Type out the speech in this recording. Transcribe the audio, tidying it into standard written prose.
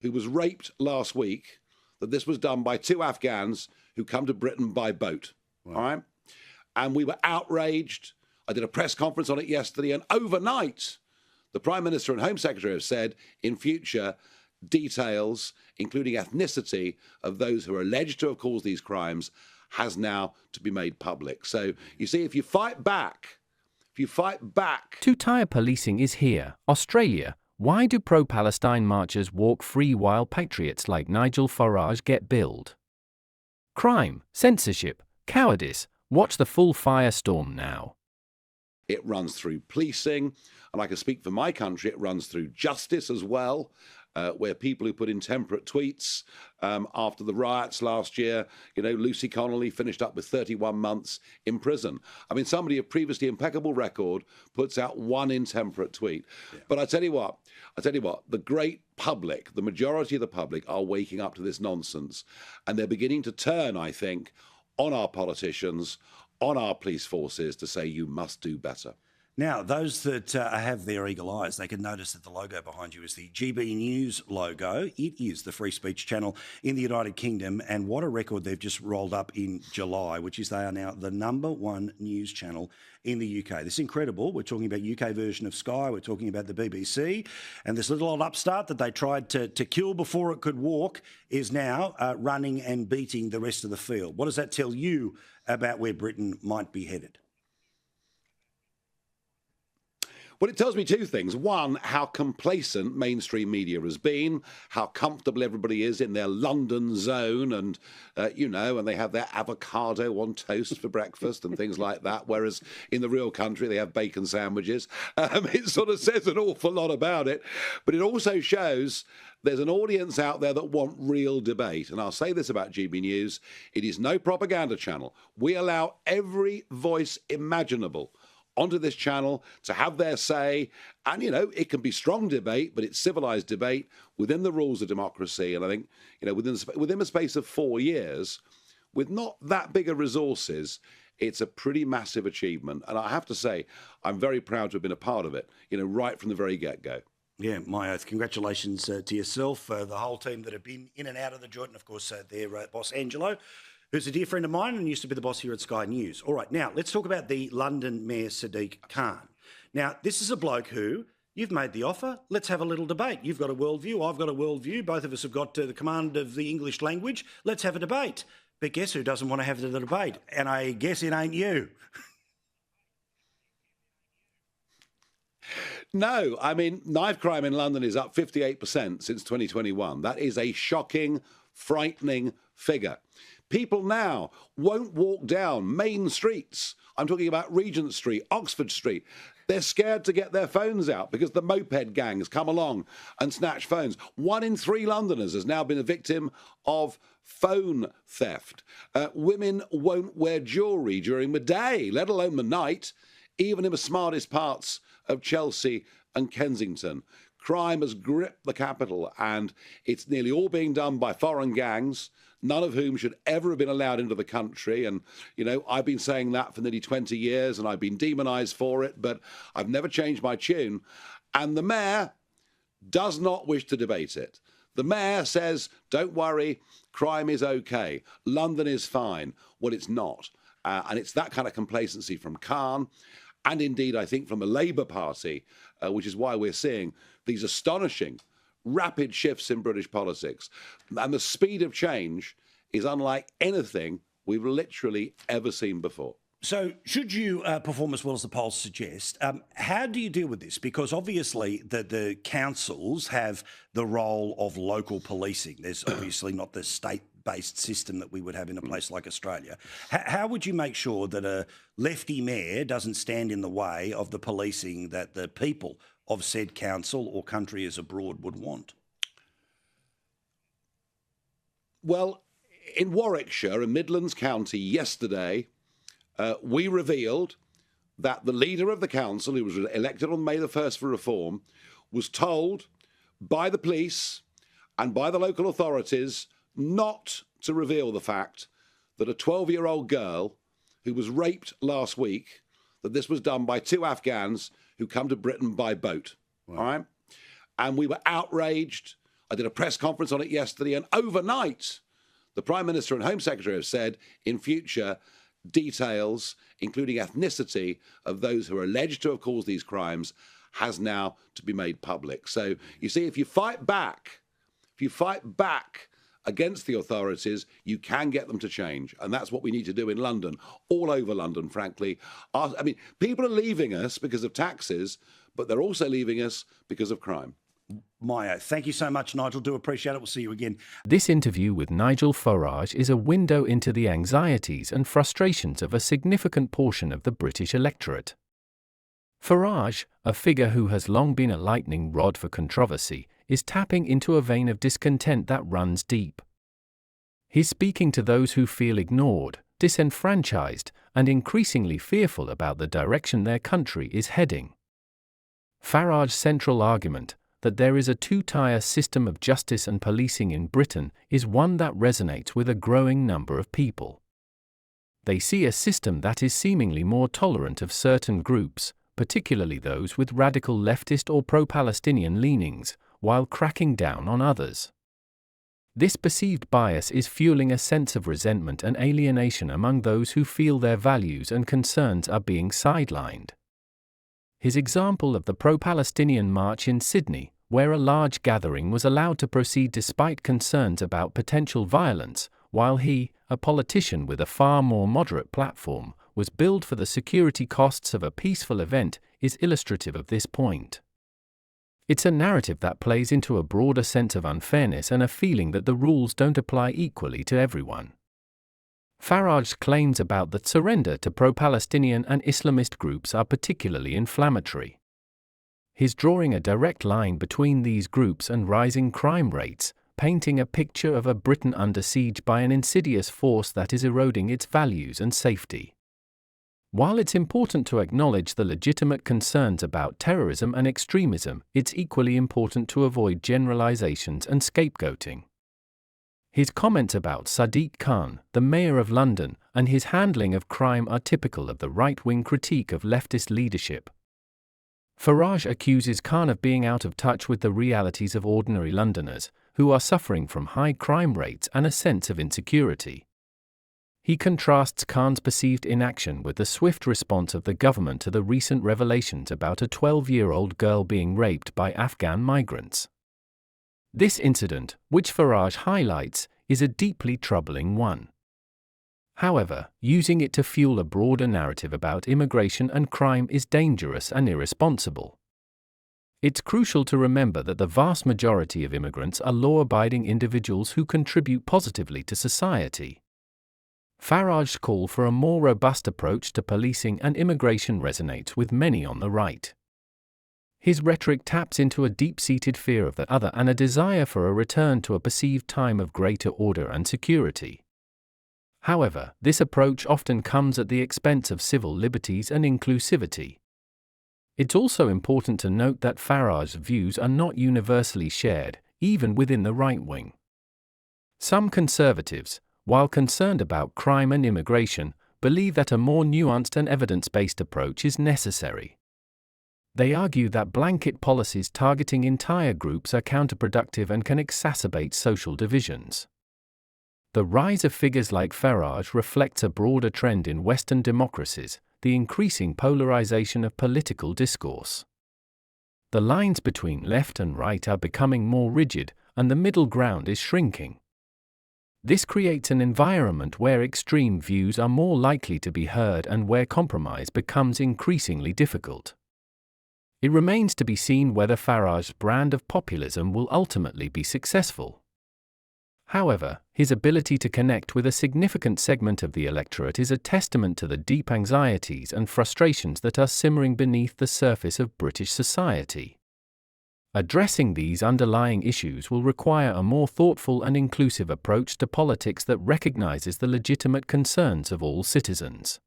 who was raped last week, that this was done by 2 Afghans who come to Britain by boat. Wow. All right? And we were outraged. I did a press conference on it yesterday, and overnight, the Prime Minister and Home Secretary have said, in future, details, including ethnicity, of those who are alleged to have caused these crimes has now to be made public. So, you see, if you fight back... Two-tier policing is here. Australia. Why do pro-Palestine marchers walk free while patriots like Nigel Farage get billed? Crime, censorship, cowardice. Watch the full firestorm now. It runs through policing, and I can speak for my country, it runs through justice as well, where people who put intemperate tweets after the riots last year, Lucy Connolly finished up with 31 months in prison. I mean, somebody of previously impeccable record puts out one intemperate tweet. Yeah. But I tell you what, the great public, the majority of the public are waking up to this nonsense, and they're beginning to turn, I think, on our politicians, on our police forces to say you must do better. Now, those that have their eagle eyes, they can notice that the logo behind you is the GB News logo. It is the free speech channel in the United Kingdom, and what a record they've just rolled up in July, which is they are now the #1 news channel in the UK. This is incredible. We're talking about UK version of Sky. We're talking about the BBC. And this little old upstart that they tried to kill before it could walk is now running and beating the rest of the field. What does that tell you about where Britain might be headed? Well, it tells me two things. One, how complacent mainstream media has been, how comfortable everybody is in their London zone and, and they have their avocado on toast for breakfast and things like that, whereas in the real country they have bacon sandwiches. It sort of says an awful lot about it, but it also shows there's an audience out there that want real debate. And I'll say this about GB News, it is no propaganda channel. We allow every voice imaginable onto this channel to have their say, and it can be strong debate, but it's civilized debate within the rules of democracy. And I think within a space of 4 years, with not that big of resources, it's a pretty massive achievement. And I have to say, I'm very proud to have been a part of it, right from the very get-go. Yeah, my oath. Congratulations to yourself, the whole team that have been in and out of the joint, and of course their boss Angelo, who's a dear friend of mine and used to be the boss here at Sky News. All right, now let's talk about the London Mayor Sadiq Khan. Now, this is a bloke who, you've made the offer, let's have a little debate. You've got a worldview, I've got a worldview, both of us have got the command of the English language, let's have a debate. But guess who doesn't want to have the debate? And I guess it ain't you. No, I mean, knife crime in London is up 58% since 2021. That is a shocking, frightening figure. People now won't walk down main streets. I'm talking about Regent Street, Oxford Street. They're scared to get their phones out because the moped gangs come along and snatch phones. 1 in 3 Londoners has now been a victim of phone theft. Women won't wear jewellery during the day, let alone the night, even in the smartest parts of Chelsea and Kensington. Crime has gripped the capital, and it's nearly all being done by foreign gangs, none of whom should ever have been allowed into the country. And, I've been saying that for nearly 20 years, and I've been demonised for it, but I've never changed my tune. And the mayor does not wish to debate it. The mayor says, don't worry, crime is okay. London is fine. Well, it's not. And it's that kind of complacency from Khan, and indeed, I think, from the Labour Party, which is why we're seeing these astonishing, rapid shifts in British politics. And the speed of change is unlike anything we've literally ever seen before. So should you perform as well as the polls suggest, how do you deal with this? Because obviously the councils have the role of local policing. There's obviously not the state-based system that we would have in a place like Australia. How would you make sure that a lefty mayor doesn't stand in the way of the policing that the people of said council or country as abroad would want? Well, in Warwickshire and Midlands County yesterday, we revealed that the leader of the council, who was elected on May the 1st for reform, was told by the police and by the local authorities not to reveal the fact that a 12-year-old girl who was raped last week, that this was done by 2 Afghans who come to Britain by boat. Wow. All right? And we were outraged. I did a press conference on it yesterday, and overnight, the Prime Minister and Home Secretary have said in future details, including ethnicity, of those who are alleged to have caused these crimes has now to be made public. So you see, if you fight back against the authorities, you can get them to change. And that's what we need to do in London, all over London, frankly. I mean, people are leaving us because of taxes, but they're also leaving us because of crime. Maya, thank you so much, Nigel. Do appreciate it. We'll see you again. This interview with Nigel Farage is a window into the anxieties and frustrations of a significant portion of the British electorate. Farage, a figure who has long been a lightning rod for controversy, is tapping into a vein of discontent that runs deep. He's speaking to those who feel ignored, disenfranchised, and increasingly fearful about the direction their country is heading. Farage's central argument, that there is a two-tier system of justice and policing in Britain, is one that resonates with a growing number of people. They see a system that is seemingly more tolerant of certain groups, particularly those with radical leftist or pro-Palestinian leanings, while cracking down on others. This perceived bias is fueling a sense of resentment and alienation among those who feel their values and concerns are being sidelined. His example of the pro-Palestinian march in Sydney, where a large gathering was allowed to proceed despite concerns about potential violence, while he, a politician with a far more moderate platform, was billed for the security costs of a peaceful event, is illustrative of this point. It's a narrative that plays into a broader sense of unfairness and a feeling that the rules don't apply equally to everyone. Farage's claims about the surrender to pro-Palestinian and Islamist groups are particularly inflammatory. He's drawing a direct line between these groups and rising crime rates, painting a picture of a Britain under siege by an insidious force that is eroding its values and safety. While it's important to acknowledge the legitimate concerns about terrorism and extremism, it's equally important to avoid generalizations and scapegoating. His comments about Sadiq Khan, the Mayor of London, and his handling of crime are typical of the right-wing critique of leftist leadership. Farage accuses Khan of being out of touch with the realities of ordinary Londoners, who are suffering from high crime rates and a sense of insecurity. He contrasts Khan's perceived inaction with the swift response of the government to the recent revelations about a 12-year-old girl being raped by Afghan migrants. This incident, which Farage highlights, is a deeply troubling one. However, using it to fuel a broader narrative about immigration and crime is dangerous and irresponsible. It's crucial to remember that the vast majority of immigrants are law-abiding individuals who contribute positively to society. Farage's call for a more robust approach to policing and immigration resonates with many on the right. His rhetoric taps into a deep-seated fear of the other and a desire for a return to a perceived time of greater order and security. However, this approach often comes at the expense of civil liberties and inclusivity. It's also important to note that Farage's views are not universally shared, even within the right wing. Some conservatives, while concerned about crime and immigration, believe that a more nuanced and evidence-based approach is necessary. They argue that blanket policies targeting entire groups are counterproductive and can exacerbate social divisions. The rise of figures like Farage reflects a broader trend in Western democracies, the increasing polarization of political discourse. The lines between left and right are becoming more rigid, and the middle ground is shrinking. This creates an environment where extreme views are more likely to be heard and where compromise becomes increasingly difficult. It remains to be seen whether Farage's brand of populism will ultimately be successful. However, his ability to connect with a significant segment of the electorate is a testament to the deep anxieties and frustrations that are simmering beneath the surface of British society. Addressing these underlying issues will require a more thoughtful and inclusive approach to politics that recognizes the legitimate concerns of all citizens.